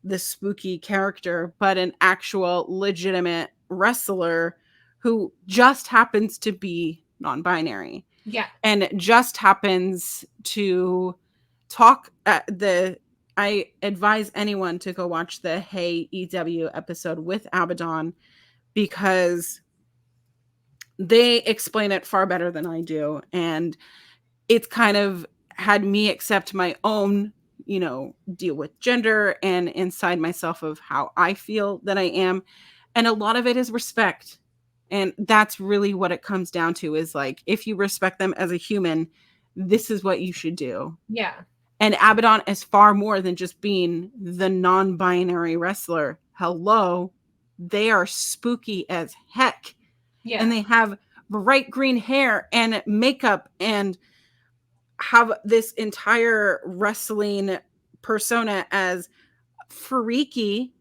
the spooky character, but an actual legitimate wrestler who just happens to be non-binary. Yeah. And just happens to talk I advise anyone to go watch the Hey EW episode with Abaddon, because they explain it far better than I do. And it's kind of had me accept my own, deal with gender and inside myself of how I feel that I am. And a lot of it is respect. And that's really what it comes down to, is like, if you respect them as a human, this is what you should do. Yeah. And Abaddon is far more than just being the non-binary wrestler. Hello. They are spooky as heck. Yeah. And they have bright green hair and makeup and have this entire wrestling persona as freaky,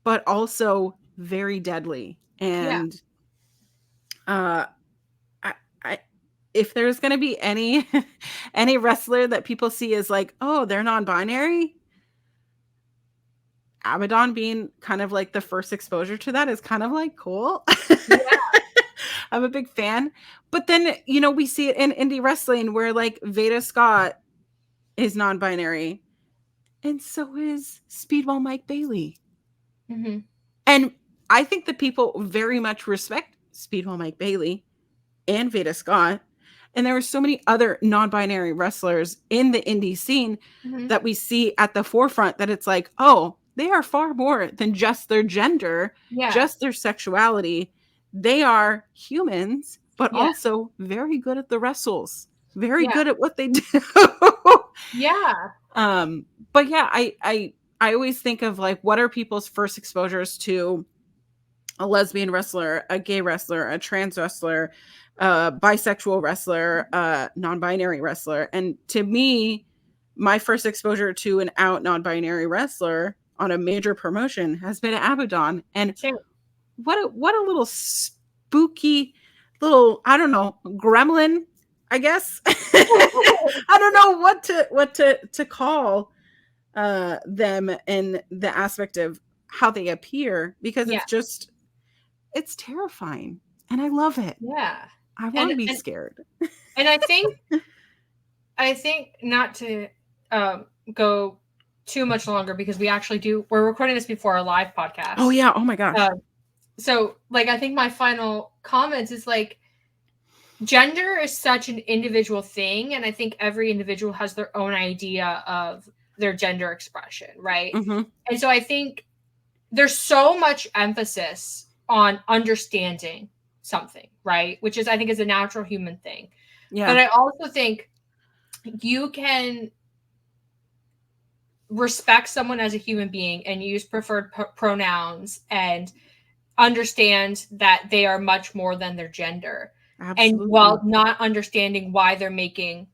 but also very deadly. And if there's going to be any wrestler that people see as like, oh, they're non-binary, Abaddon being kind of like the first exposure to that is kind of like cool. Yeah. I'm a big fan. But then, we see it in indie wrestling where like Veda Scott is non-binary. And so is Speedball Mike Bailey. Mm-hmm. And I think that people very much respect Speedball Mike Bailey and Veda Scott. And there are so many other non-binary wrestlers in the indie scene that we see at the forefront that it's like, oh, they are far more than just their gender, just their sexuality. They are humans, but also very good at the wrestles, very good at what they do. Yeah. But yeah, I always think of like, what are people's first exposures to a lesbian wrestler, a gay wrestler, a trans wrestler, a bisexual wrestler, a non-binary wrestler. And to me, my first exposure to an out non-binary wrestler on a major promotion has been Abaddon. And Same. what a little spooky little, I don't know, gremlin, I guess. I don't know what to call them in the aspect of how they appear, because Yeah. it's terrifying and I love it. Yeah. I want to be scared. And I think not to go too much longer, because we're recording this before our live podcast. Oh yeah. Oh my gosh. So like, I think my final comments is like, gender is such an individual thing. And I think every individual has their own idea of their gender expression. Right. Mm-hmm. And so I think there's so much emphasis on understanding something, right? Which is, I think, is a natural human thing. Yeah. But I also think you can respect someone as a human being and use preferred pronouns and understand that they are much more than their gender. Absolutely. And while not understanding why they're making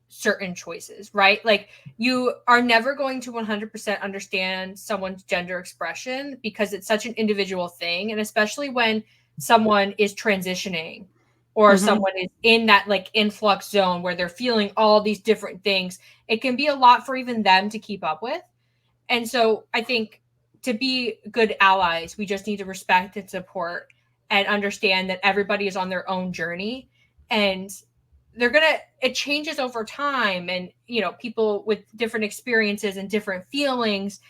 certain choices, right? Like, you are never going to 100% understand someone's gender expression, because it's such an individual thing. And especially when someone is transitioning, or someone is in that like influx zone where they're feeling all these different things, it can be a lot for even them to keep up with. And so I think to be good allies, we just need to respect and support and understand that everybody is on their own journey, and it changes over time. And, you know, people with different experiences and different feelings,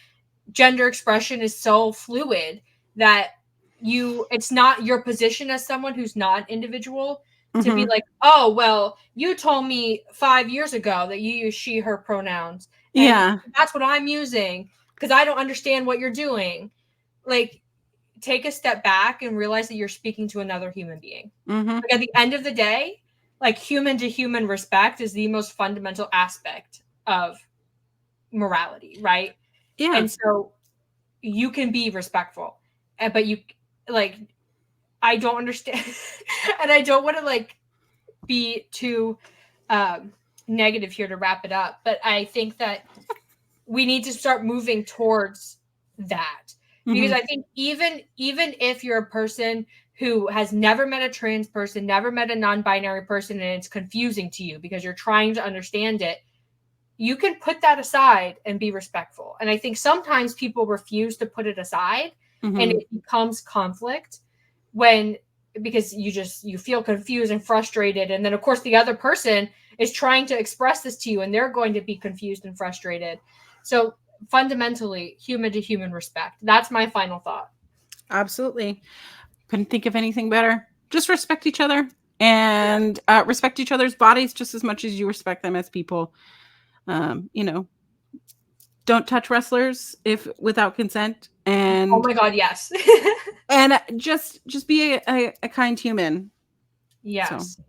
gender expression is so fluid that it's not your position as someone who's not an individual to be like, oh, well, you told me 5 years ago that you use she, her pronouns. And that's what I'm using because I don't understand what you're doing. Like, take a step back and realize that you're speaking to another human being. Like, at the end of the day, like, human to human respect is the most fundamental aspect of morality, right? Yeah. And so you can be respectful, but you, like, I don't understand. And I don't want to, like, be too negative here to wrap it up, but I think that we need to start moving towards that. Because I think even if you're a person who has never met a trans person, never met a non-binary person, and it's confusing to you because you're trying to understand it, you can put that aside and be respectful. And I think sometimes people refuse to put it aside, and it becomes conflict because you feel confused and frustrated. And then, of course, the other person is trying to express this to you, and they're going to be confused and frustrated. So fundamentally, human to human respect. That's my final thought. Absolutely. Couldn't think of anything better. Just respect each other and respect each other's bodies just as much as you respect them as people. You know, don't touch wrestlers without consent. And oh my God, yes. And just be a kind human. Yes.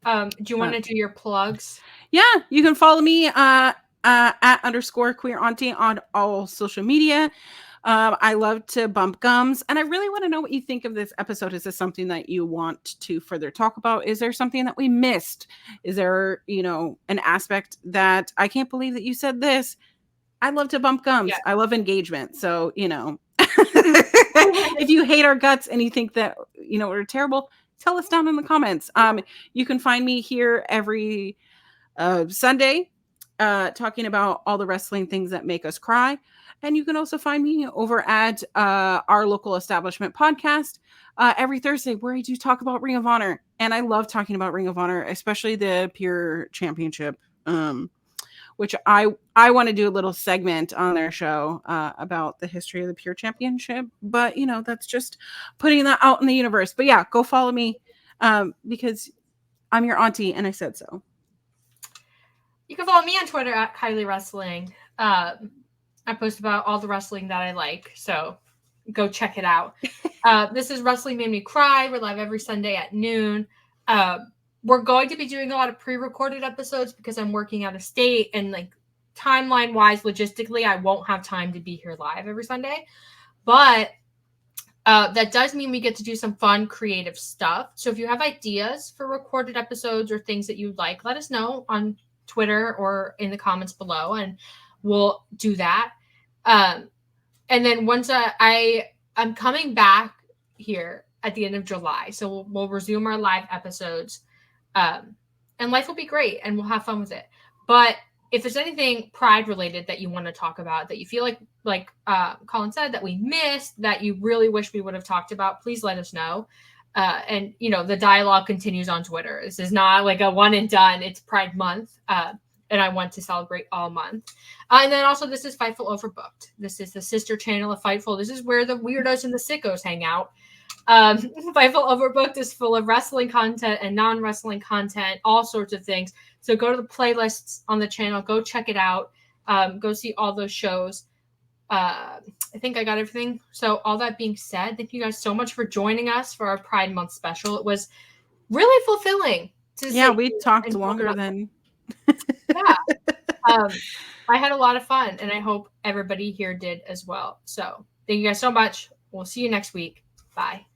So, do you want to do your plugs? Yeah, you can follow me at _queer auntie on all social media. I love to bump gums, and I really want to know what you think of this episode. Is this something that you want to further talk about? Is there something that we missed? Is there, an aspect that I can't believe that you said this? I love to bump gums. Yeah. I love engagement. So, if you hate our guts and you think that, we're terrible, tell us down in the comments. You can find me here every Sunday talking about all the wrestling things that make us cry. And you can also find me over at our local establishment podcast every Thursday, where I do talk about Ring of Honor. And I love talking about Ring of Honor, especially the Pure Championship, which I want to do a little segment on their show about the history of the Pure Championship. But, that's just putting that out in the universe. But yeah, go follow me because I'm your auntie and I said so. You can follow me on Twitter at Kiley Wrestling. I post about all the wrestling that I like, so go check it out. This is Wrestling Made Me Cry. We're live every Sunday at noon. We're going to be doing a lot of pre-recorded episodes because I'm working out of state, and like timeline-wise, logistically, I won't have time to be here live every Sunday. But That does mean we get to do some fun, creative stuff. So if you have ideas for recorded episodes or things that you'd like, let us know on Twitter or in the comments below, and we'll do that. And then once I'm coming back here at the end of July, so we'll resume our live episodes, and life will be great, and we'll have fun with it. But if there's anything Pride related that you want to talk about, that you feel like Colin said, that we missed, that you really wish we would have talked about, please let us know. And the dialogue continues on Twitter. This is not like a one and done. It's Pride Month, and I want to celebrate all month. And then also, this is Fightful Overbooked. This is the sister channel of Fightful. This is where the weirdos and the sickos hang out. Fightful Overbooked is full of wrestling content and non-wrestling content, all sorts of things. So go to the playlists on the channel, go check it out, go see all those shows. I think I got everything. So all that being said, thank you guys so much for joining us for our Pride Month special. It was really fulfilling. We talked longer than. Yeah. I had a lot of fun, and I hope everybody here did as well. So thank you guys so much. We'll see you next week. Bye.